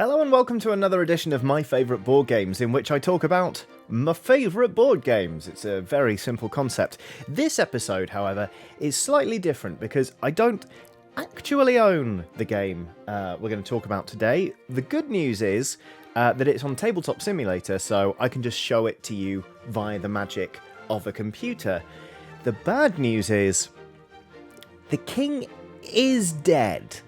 Hello and welcome to another edition of My Favourite Board Games, in which I talk about my favourite board games. It's a very simple concept. This episode, however, is slightly different because I don't actually own the game we're going to talk about today. The good news is that it's on Tabletop Simulator, so I can just show it to you via the magic of a computer. The bad news is the king is dead.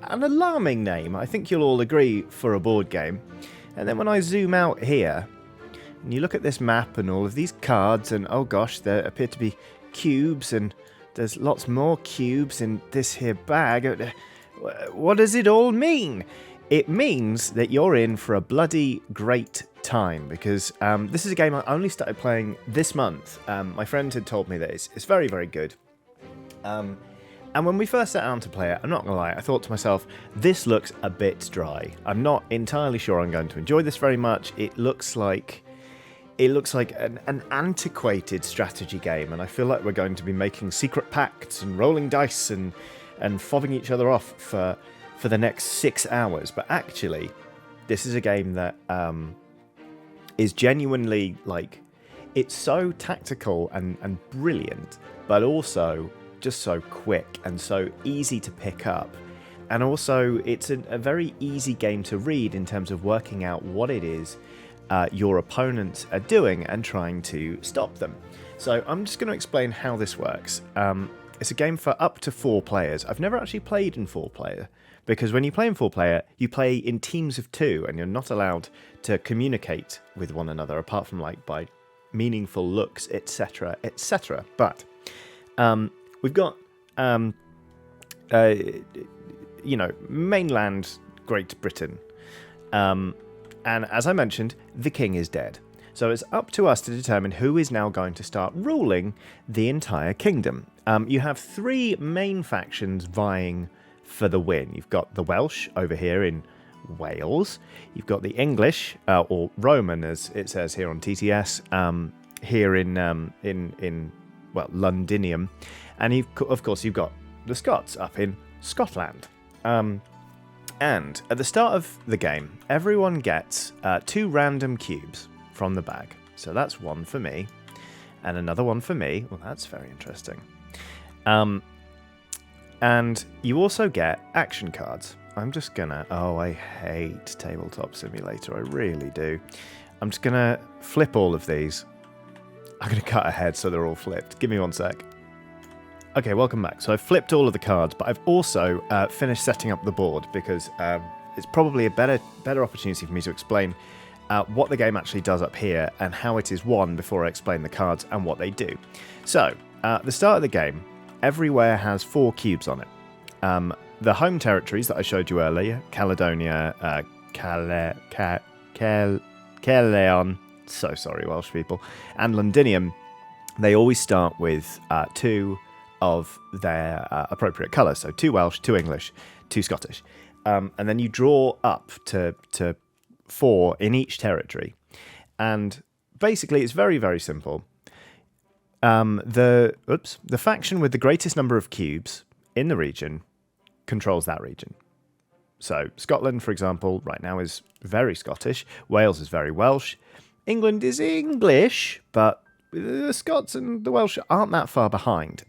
An alarming name, I think you'll all agree, for a board game. And then when I zoom out here, and you look at this map and all of these cards, and oh gosh, there appear to be cubes, and there's lots more cubes in this here bag. What does it all mean? It means that you're in for a bloody great time, because this is a game I only started playing this month. My friend had told me that it's very, very good. And when we first sat down to play it, I'm not going to lie, I thought to myself, this looks a bit dry. I'm not entirely sure I'm going to enjoy this very much. It looks like an antiquated strategy game, and I feel like we're going to be making secret pacts and rolling dice and fobbing each other off for the next 6 hours. But actually, this is a game that is genuinely, it's so tactical and brilliant, but also just so quick and so easy to pick up. And also, it's a very easy game to read in terms of working out what it is your opponents are doing and trying to stop them. So I'm just going to explain how this works. It's a game for up to 4 players. I've never actually played in 4-player, because when you play in 4-player, you play in teams of 2, and you're not allowed to communicate with one another apart from by meaningful looks, etc., etc. But we've got, mainland Great Britain. And as I mentioned, the king is dead. So it's up to us to determine who is now going to start ruling the entire kingdom. You have 3 main factions vying for the win. You've got the Welsh over here in Wales. You've got the English, or Roman, as it says here on TTS, here in Londinium. And of course, you've got the Scots up in Scotland. And at the start of the game, everyone gets 2 random cubes from the bag. So that's one for me, and another one for me. Well, that's very interesting. And you also get action cards. I'm just gonna... Oh, I hate Tabletop Simulator. I really do. I'm just gonna flip all of these. I'm going to cut ahead so they're all flipped. Give me 1 sec. Okay, welcome back. So I've flipped all of the cards, but I've also finished setting up the board, because it's probably a better opportunity for me to explain what the game actually does up here and how it is won before I explain the cards and what they do. So, at the start of the game, everywhere has 4 cubes on it. The home territories that I showed you earlier, Caledonia, Caerleon, so sorry, Welsh people, and Londinium, they always start with 2 of their appropriate colours. So 2 Welsh, 2 English, 2 Scottish. And then you draw up to 4 in each territory. And basically, it's very, very simple. The faction with the greatest number of cubes in the region controls that region. So Scotland, for example, right now is very Scottish. Wales is very Welsh. England is English, but the Scots and the Welsh aren't that far behind.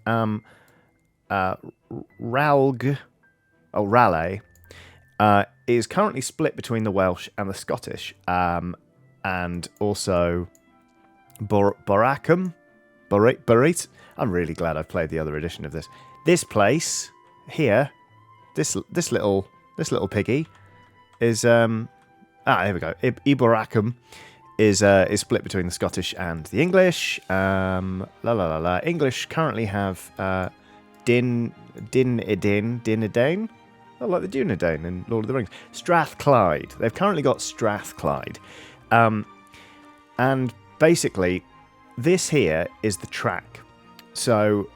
Raleigh is currently split between the Welsh and the Scottish, and also Boracum. I'm really glad I've played the other edition of this. This place here, this little piggy is here we go. Iboracum is split between the Scottish and the English. English currently have Dinedane. Oh, like the Dunedain in Lord of the Rings. Strathclyde. They've currently got Strathclyde. And basically, this here is the track. So,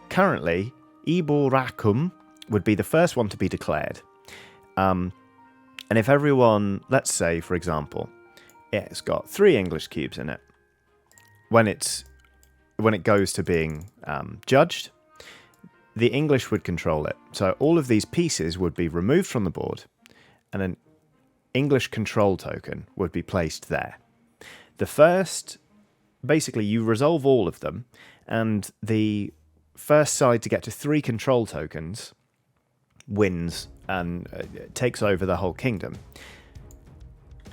currently, Iboracum would be the first one to be declared. And if everyone, let's say, for example, it's got 3 English cubes in it, when it goes to being judged, the English would control it. So all of these pieces would be removed from the board, and an English control token would be placed there. The first, basically, you resolve all of them, and the first side to get to 3 control tokens wins and takes over the whole kingdom.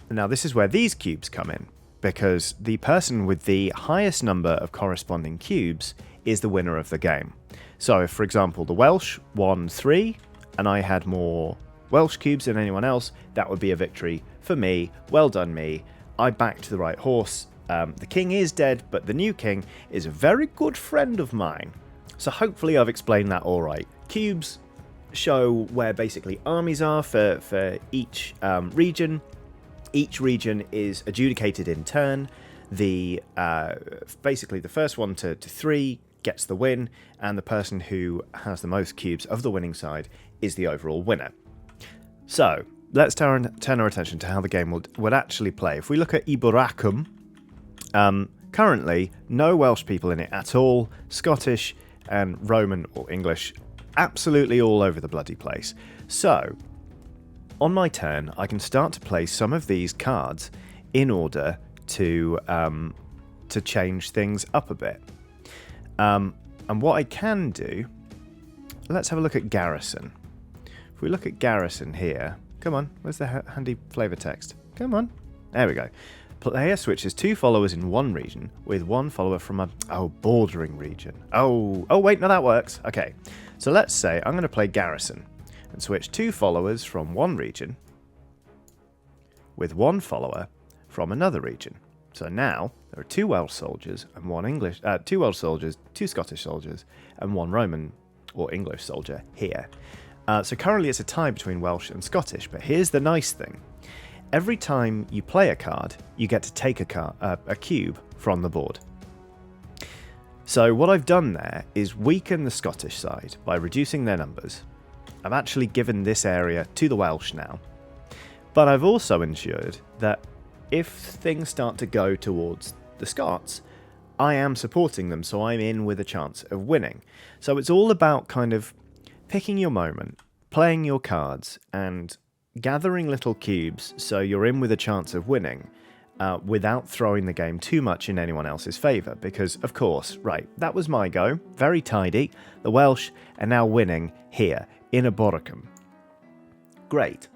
Now, this is where these cubes come in, because the person with the highest number of corresponding cubes is the winner of the game. So if, for example, the Welsh won 3, and I had more Welsh cubes than anyone else, that would be a victory for me. Well done, me. I backed the right horse. The king is dead, but the new king is a very good friend of mine. So hopefully I've explained that all right. Cubes show where basically armies are for each region. Each region is adjudicated in turn. Basically the first one to 3 gets the win, and the person who has the most cubes of the winning side is the overall winner. So let's turn our attention to how the game would actually play. If we look at Iboracum, currently no Welsh people in it at all. Scottish and Roman or English, absolutely all over the bloody place. So on my turn, I can start to play some of these cards in order to change things up a bit. And what I can do, let's have a look at Garrison. If we look at Garrison here, come on, where's the handy flavor text? Come on, there we go. Player switches 2 followers in one region with 1 follower from a bordering region. Oh wait, no, that works. Okay, so let's say I'm going to play Garrison and switch 2 followers from one region with 1 follower from another region. So now there are 2 Welsh soldiers and 2 Welsh soldiers, 2 Scottish soldiers, and 1 Roman or English soldier here. So currently it's a tie between Welsh and Scottish, but here's the nice thing. Every time you play a card, you get to take a cube from the board. So what I've done there is weaken the Scottish side by reducing their numbers. I've actually given this area to the Welsh now. But I've also ensured that if things start to go towards the Scots, I am supporting them, so I'm in with a chance of winning. So it's all about kind of picking your moment, playing your cards, and gathering little cubes so you're in with a chance of winning without throwing the game too much in anyone else's favour. Because, of course, right, that was my go. Very tidy. The Welsh are now winning here in Iboracum. Great.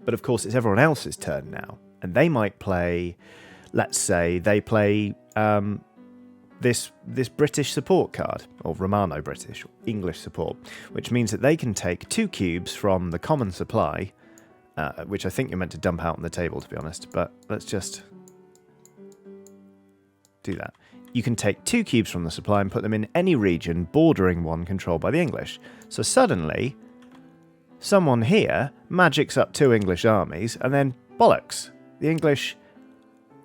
But, of course, it's everyone else's turn now. And they might play, let's say, they play this British support card, or Romano-British, or English support, which means that they can take 2 cubes from the common supply, which I think you're meant to dump out on the table, to be honest, but let's just do that. You can take 2 cubes from the supply and put them in any region bordering one controlled by the English. So suddenly, someone here magics up 2 English armies, and then bollocks, the English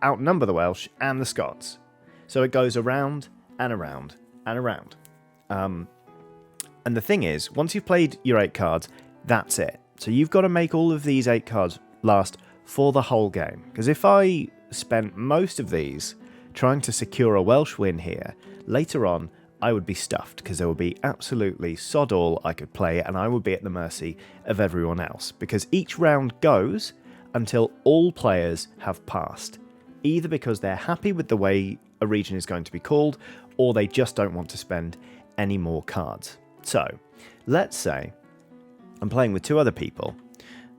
outnumber the Welsh and the Scots. So it goes around and around and around. And the thing is, once you've played your 8 cards, that's it. So you've got to make all of these 8 cards last for the whole game. Because if I spent most of these trying to secure a Welsh win here, later on I would be stuffed because there would be absolutely sod all I could play, and I would be at the mercy of everyone else. Because each round goes until all players have passed, either because they're happy with the way a region is going to be called, or they just don't want to spend any more cards. So, let's say I'm playing with 2 other people.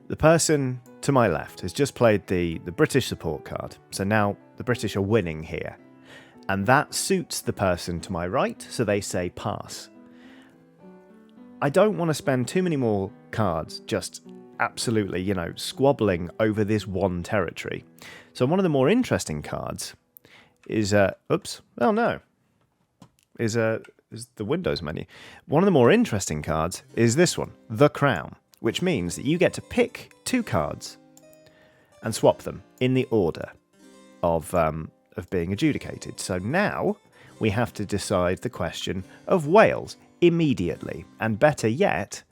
The person to my left has just played the British support card, so now the British are winning here. And that suits the person to my right, so they say pass. I don't want to spend too many more cards just absolutely, squabbling over this one territory. So one of the more interesting cards is is the Windows menu. One of the more interesting cards is this one, the Crown, which means that you get to pick 2 cards and swap them in the order of being adjudicated. So now we have to decide the question of Wales immediately, and better yet,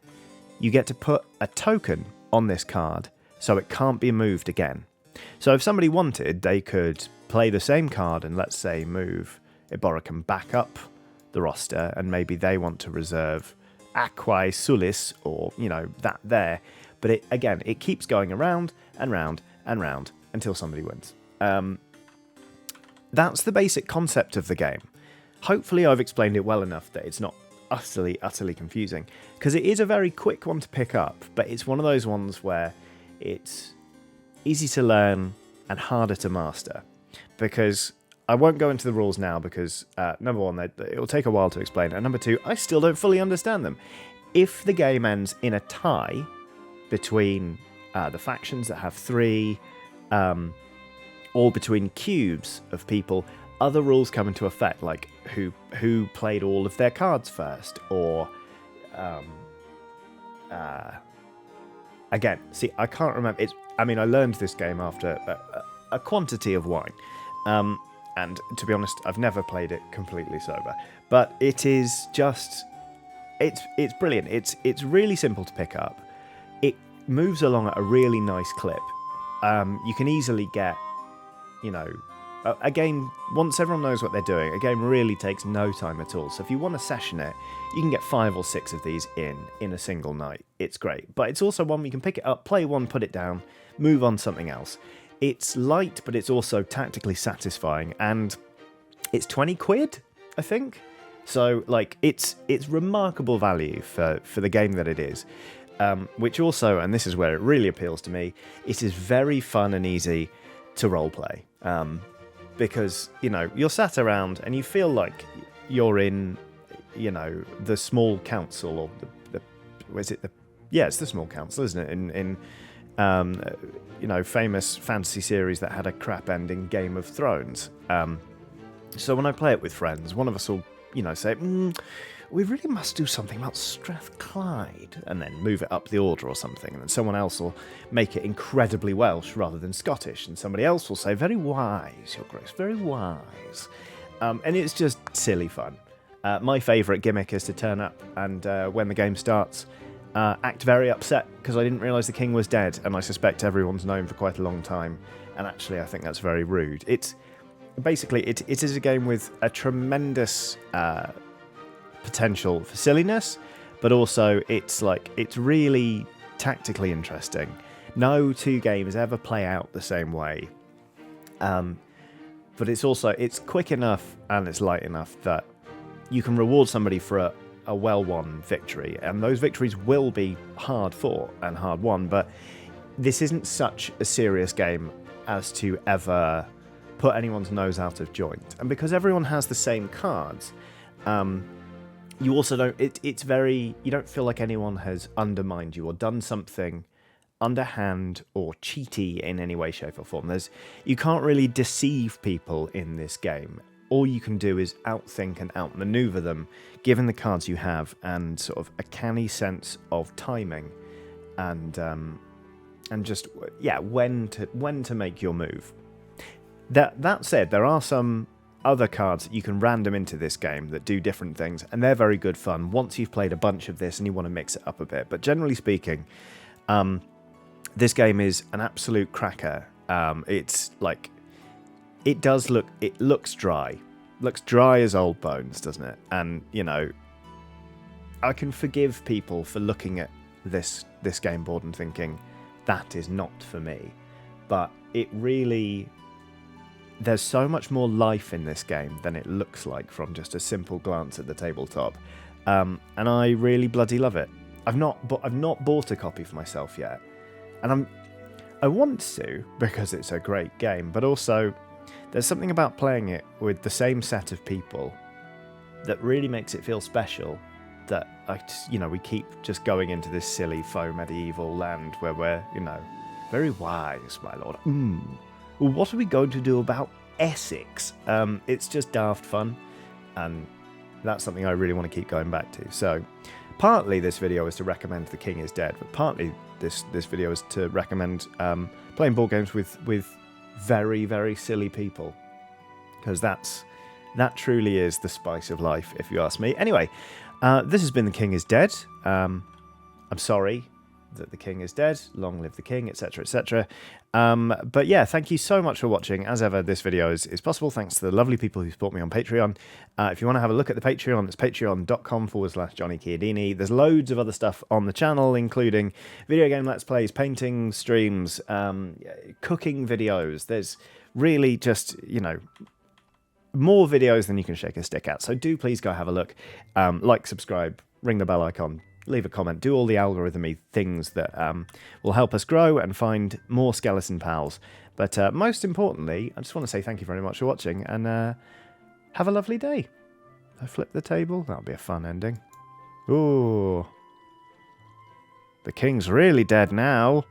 you get to put a token on this card so it can't be moved again. So if somebody wanted, they could play the same card and, let's say, move Iboracum back up the roster, and maybe they want to reserve Aquae Sulis, or, that there. But it keeps going around and round and round until somebody wins. That's the basic concept of the game. Hopefully I've explained it well enough that it's not utterly confusing, because it is a very quick one to pick up, but it's one of those ones where it's easy to learn and harder to master, because I won't go into the rules now because, number one, it'll take a while to explain, and number two, I still don't fully understand them. If the game ends in a tie between the factions that have 3, or between cubes of people, other rules come into effect, like who played all of their cards first, or again, see, I can't remember. I learned this game after a quantity of wine, and to be honest, I've never played it completely sober. But it is just, it's brilliant. It's really simple to pick up. It moves along at a really nice clip. You can easily get, a game, once everyone knows what they're doing, a game really takes no time at all. So if you want to session it, you can get 5 or 6 of these in a single night. It's great. But it's also one where you can pick it up, play one, put it down, move on to something else. It's light, but it's also tactically satisfying, and it's 20 quid, I think. So, it's remarkable value for the game that it is. Which also, and this is where it really appeals to me, it is very fun and easy to roleplay. Because, you're sat around and you feel like you're in, the small council, or it's the small council, isn't it? In famous fantasy series that had a crap ending, Game of Thrones. So when I play it with friends, one of us will, say, we really must do something about Strathclyde, and then move it up the order or something, and then someone else will make it incredibly Welsh rather than Scottish, and somebody else will say, very wise, Your Grace, very wise. And it's just silly fun. My favourite gimmick is to turn up and, when the game starts, act very upset because I didn't realise the king was dead, and I suspect everyone's known for quite a long time, and actually I think that's very rude. It's basically, it is a game with a tremendous potential for silliness, but also it's really tactically interesting. No 2 games ever play out the same way, but it's quick enough and it's light enough that you can reward somebody for a well-won victory, and those victories will be hard fought and hard won, but this isn't such a serious game as to ever put anyone's nose out of joint. And because everyone has the same cards, you also don't, you don't feel like anyone has undermined you or done something underhand or cheaty in any way, shape or form. You can't really deceive people in this game. All you can do is outthink and outmaneuver them, given the cards you have, and sort of a canny sense of timing, and just when to make your move. That said, there are some other cards that you can random into this game that do different things, and they're very good fun once you've played a bunch of this and you want to mix it up a bit. But generally speaking, this game is an absolute cracker. It looks dry. Looks dry as old bones, doesn't it? And, I can forgive people for looking at this game board and thinking, that is not for me. But it really, there's so much more life in this game than it looks like from just a simple glance at the tabletop. And I really bloody love it. I've not bought a copy for myself yet. And I want to, because it's a great game, but also there's something about playing it with the same set of people that really makes it feel special, that we keep just going into this silly faux medieval land where we're, very wise, my lord. Well, what are we going to do about Essex? It's just daft fun, and that's something I really want to keep going back to. So partly this video is to recommend The King is Dead, but partly this video is to recommend playing board games with very, very silly people, because that truly is the spice of life, if you ask me. Anyway, this has been The King is Dead. I'm sorry that the king is dead. Long live the king, etc., etc. But yeah, thank you so much for watching. As ever, this video is possible thanks to the lovely people who support me on Patreon. If you want to have a look at the Patreon, it's patreon.com/Johnny Chiodini. There's loads of other stuff on the channel, including video game let's plays, painting streams, cooking videos. There's really just, you know, more videos than you can shake a stick at. So do please go have a look. Like, subscribe, ring the bell icon, leave a comment, do all the algorithmy things that will help us grow and find more skeleton pals. But most importantly, I just want to say thank you very much for watching, and have a lovely day. I flip the table. That'll be a fun ending. Ooh. The king's really dead now.